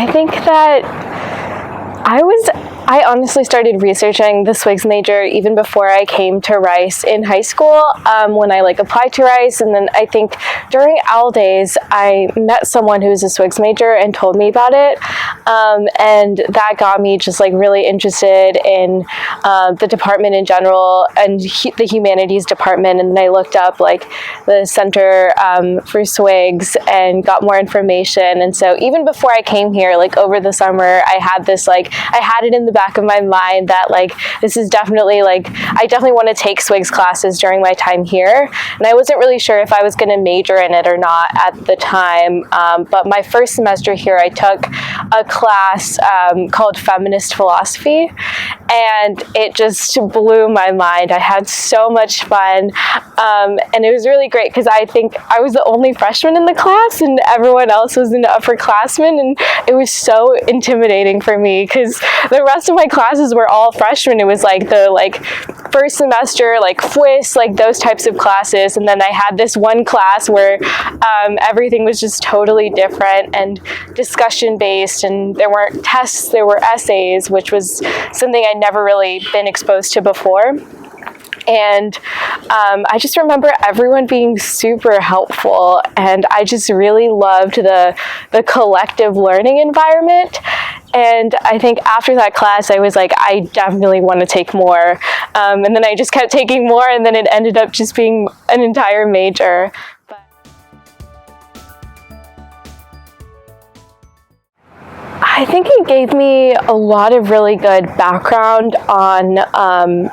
I think that I honestly started researching the SWGS major even before I came to Rice in high school, when I applied to Rice, and then I think during OWL days I met someone who was a SWGS major and told me about it, and that got me just really interested in the department in general and the humanities department, and then I looked up the Center for SWGS and got more information. And so even before I came here, over the summer, I had this I had it in the back of my mind that this is definitely I definitely want to take SWGS classes during my time here, and I wasn't really sure if I was going to major in it or not at the time, but my first semester here I took a class called Feminist Philosophy, and it just blew my mind. I had so much fun, and it was really great because I think I was the only freshman in the class and everyone else was an upperclassman, and it was so intimidating for me because the rest of my classes were all freshmen. It was the first semester FWIS, those types of classes, and then I had this one class where everything was just totally different and discussion based, and there weren't tests, there were essays, which was something I'd never really been exposed to before. And I just remember everyone being super helpful, and I just really loved the collective learning environment. And I think after that class, I was I definitely want to take more. And then I just kept taking more, and then it ended up just being an entire major. I think it gave me a lot of really good background on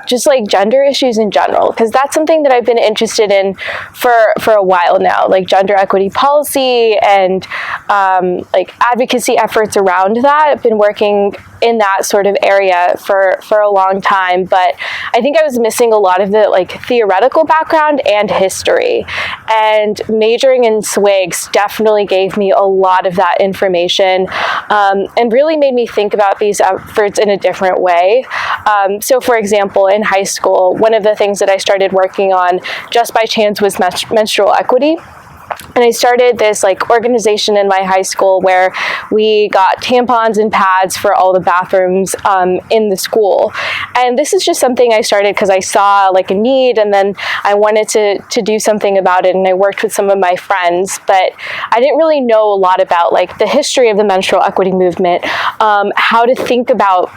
just gender issues in general, because that's something that I've been interested in for a while now, gender equity policy and advocacy efforts around that. I've been working in that sort of area for a long time, but I think I was missing a lot of the theoretical background and history, and majoring in SWGS definitely gave me a lot of that information, and really made me think about these efforts in a different way. So for example, in high school, one of the things that I started working on just by chance was menstrual equity. And I started this organization in my high school where we got tampons and pads for all the bathrooms in the school. And this is just something I started because I saw a need, and then I wanted to do something about it, and I worked with some of my friends, but I didn't really know a lot about the history of the menstrual equity movement, how to think about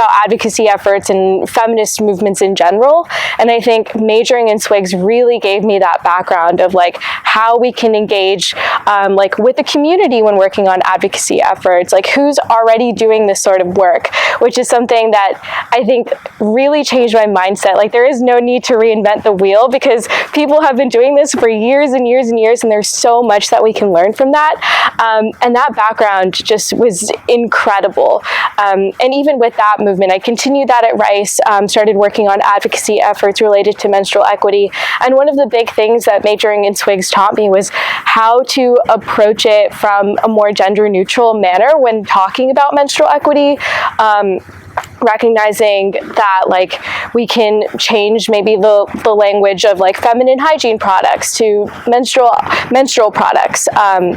advocacy efforts and feminist movements in general. And I think majoring in SWGS really gave me that background of how we can engage with the community when working on advocacy efforts, who's already doing this sort of work, which is something that I think really changed my mindset. There is no need to reinvent the wheel because people have been doing this for years and years and years, and there's so much that we can learn from that. And that background just was incredible. And even with that movement, I continued that at Rice, started working on advocacy efforts related to menstrual equity. And one of the big things that majoring in SWGS taught me was how to approach it from a more gender neutral manner when talking about menstrual equity. Recognizing that we can change maybe the language of feminine hygiene products to menstrual products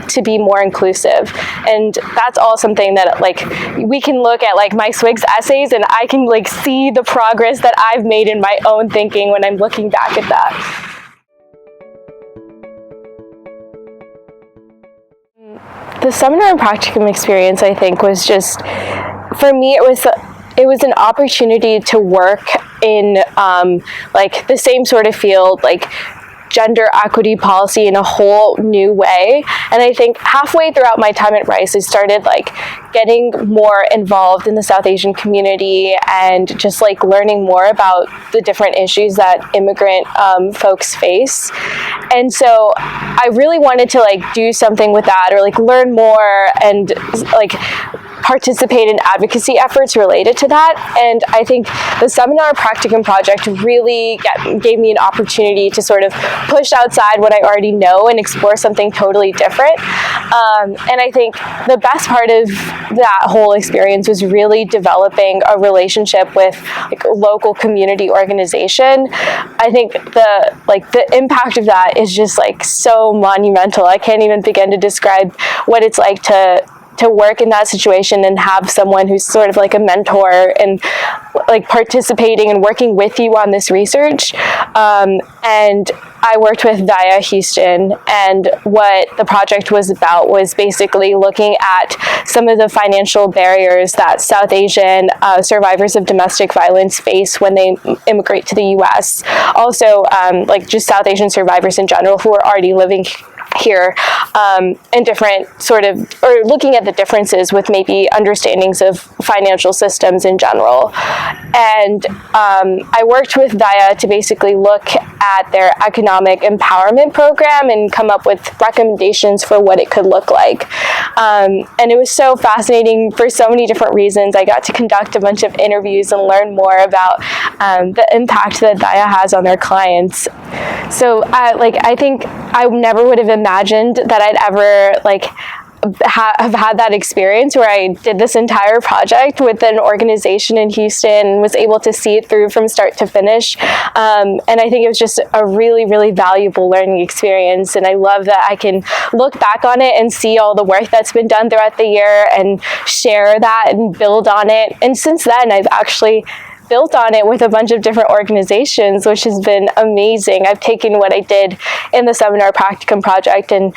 to be more inclusive, and that's all something that we can look at my SWGS essays, and I can see the progress that I've made in my own thinking when I'm looking back at that. The seminar and practicum experience, I think, was just, for me, it was an opportunity to work in the same sort of field, gender equity policy in a whole new way. And I think halfway throughout my time at Rice, I started getting more involved in the South Asian community and just learning more about the different issues that immigrant folks face. And so I really wanted to do something with that, or learn more and participate in advocacy efforts related to that. And I think the seminar practicum project really gave me an opportunity to sort of push outside what I already know and explore something totally different. And I think the best part of that whole experience was really developing a relationship with like a local community organization. I think the impact of that is just like so monumental. I can't even begin to describe what it's like to work in that situation and have someone who's sort of like a mentor and like participating and working with you on this research. And I worked with VIA Houston, and what the project was about was basically looking at some of the financial barriers that South Asian survivors of domestic violence face when they immigrate to the U.S. Also, like just South Asian survivors in general who are already living here, and different sort of, or looking at the differences with maybe understandings of financial systems in general. And I worked with VIA to basically look at their economic empowerment program and come up with recommendations for what it could look like. And it was so fascinating for so many different reasons. I got to conduct a bunch of interviews and learn more about the impact that VIA has on their clients. So I think I never would have imagined that I'd ever have had that experience where I did this entire project with an organization in Houston and was able to see it through from start to finish. And I think it was just a really, really valuable learning experience. And I love that I can look back on it and see all the work that's been done throughout the year and share that and build on it. And since then, I've actually built on it with a bunch of different organizations, which has been amazing. I've taken what I did in the seminar practicum project and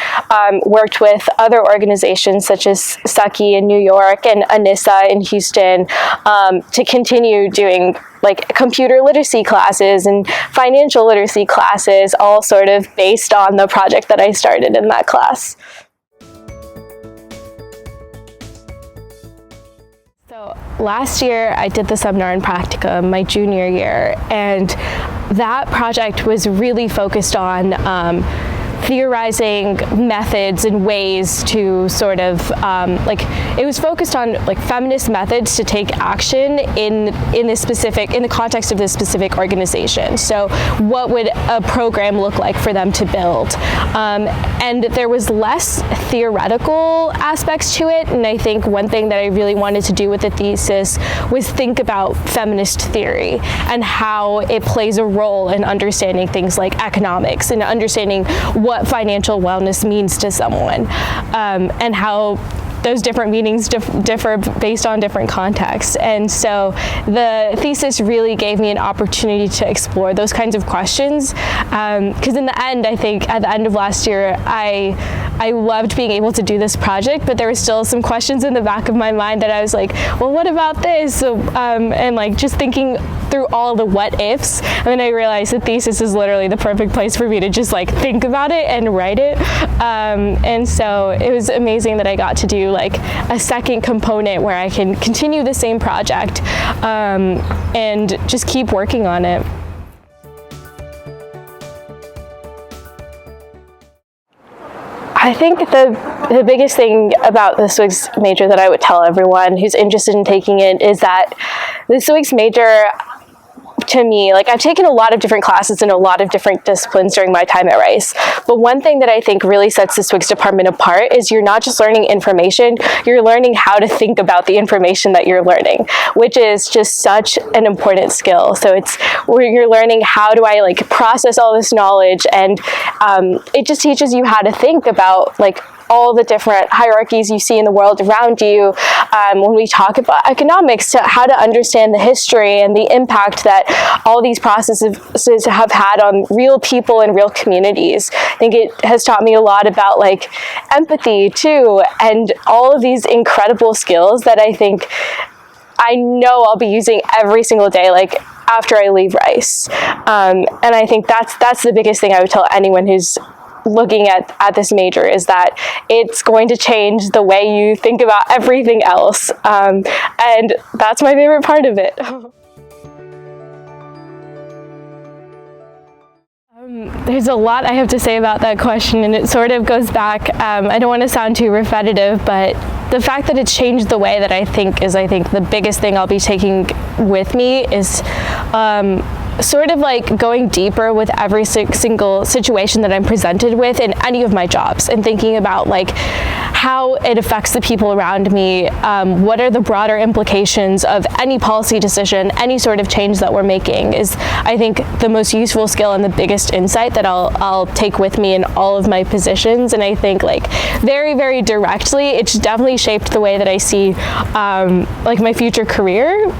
worked with other organizations such as Saki in New York and Anissa in Houston to continue doing like computer literacy classes and financial literacy classes, all sort of based on the project that I started in that class. So last year I did the seminar and practicum my junior year, and that project was really focused on theorizing methods and ways to sort of it was focused on like feminist methods to take action in the context of this specific organization. So what would a program look like for them to build? And there was less theoretical aspects to it, and I think one thing that I really wanted to do with the thesis was think about feminist theory and how it plays a role in understanding things like economics and understanding what financial wellness means to someone, and how those different meanings differ based on different contexts. And so the thesis really gave me an opportunity to explore those kinds of questions, because in the end, I think at the end of last year, I loved being able to do this project, but there were still some questions in the back of my mind that I was like, well, what about this? So, and like just thinking through all the what ifs, and then I realized the thesis is literally the perfect place for me to just like think about it and write it. And so it was amazing that I got to do like a second component where I can continue the same project and just keep working on it. I think the biggest thing about the SWGS major that I would tell everyone who's interested in taking it is that the SWGS major, to me, like I've taken a lot of different classes in a lot of different disciplines during my time at Rice, but one thing that I think really sets the SWGS department apart is you're not just learning information, you're learning how to think about the information that you're learning, which is just such an important skill. So it's where you're learning how do I like process all this knowledge, and it just teaches you how to think about like all the different hierarchies you see in the world around you. When we talk about economics, to how to understand the history and the impact that all these processes have had on real people and real communities. I think it has taught me a lot about like empathy too, and all of these incredible skills that I think I know I'll be using every single day, like after I leave Rice. And I think that's the biggest thing I would tell anyone who's looking at this major, is that it's going to change the way you think about everything else. And that's my favorite part of it. There's a lot I have to say about that question, and it sort of goes back, I don't want to sound too repetitive, but the fact that it's changed the way that I think the biggest thing I'll be taking with me is sort of like going deeper with every single situation that I'm presented with in any of my jobs, and thinking about like how it affects the people around me, what are the broader implications of any policy decision, any sort of change that we're making, is I think the most useful skill and the biggest insight that I'll take with me in all of my positions. And I think like very, very directly, it's definitely shaped the way that I see like my future career.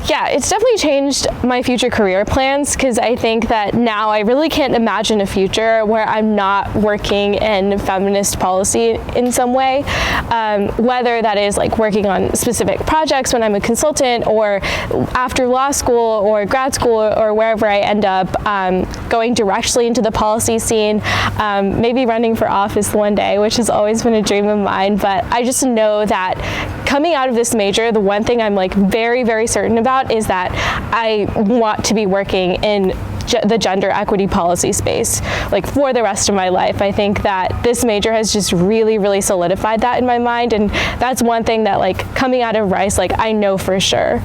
Yeah, it's definitely changed my future career plans, because I think that now I really can't imagine a future where I'm not working in feminist policy in some way, whether that is like working on specific projects when I'm a consultant, or after law school or grad school, or wherever I end up, going directly into the policy scene, maybe running for office one day, which has always been a dream of mine. But I just know that coming out of this major, the one thing I'm like very, very certain about is that I want to be working in the gender equity policy space like for the rest of my life. I think that this major has just really, really solidified that in my mind, and that's one thing that like coming out of Rice, like I know for sure.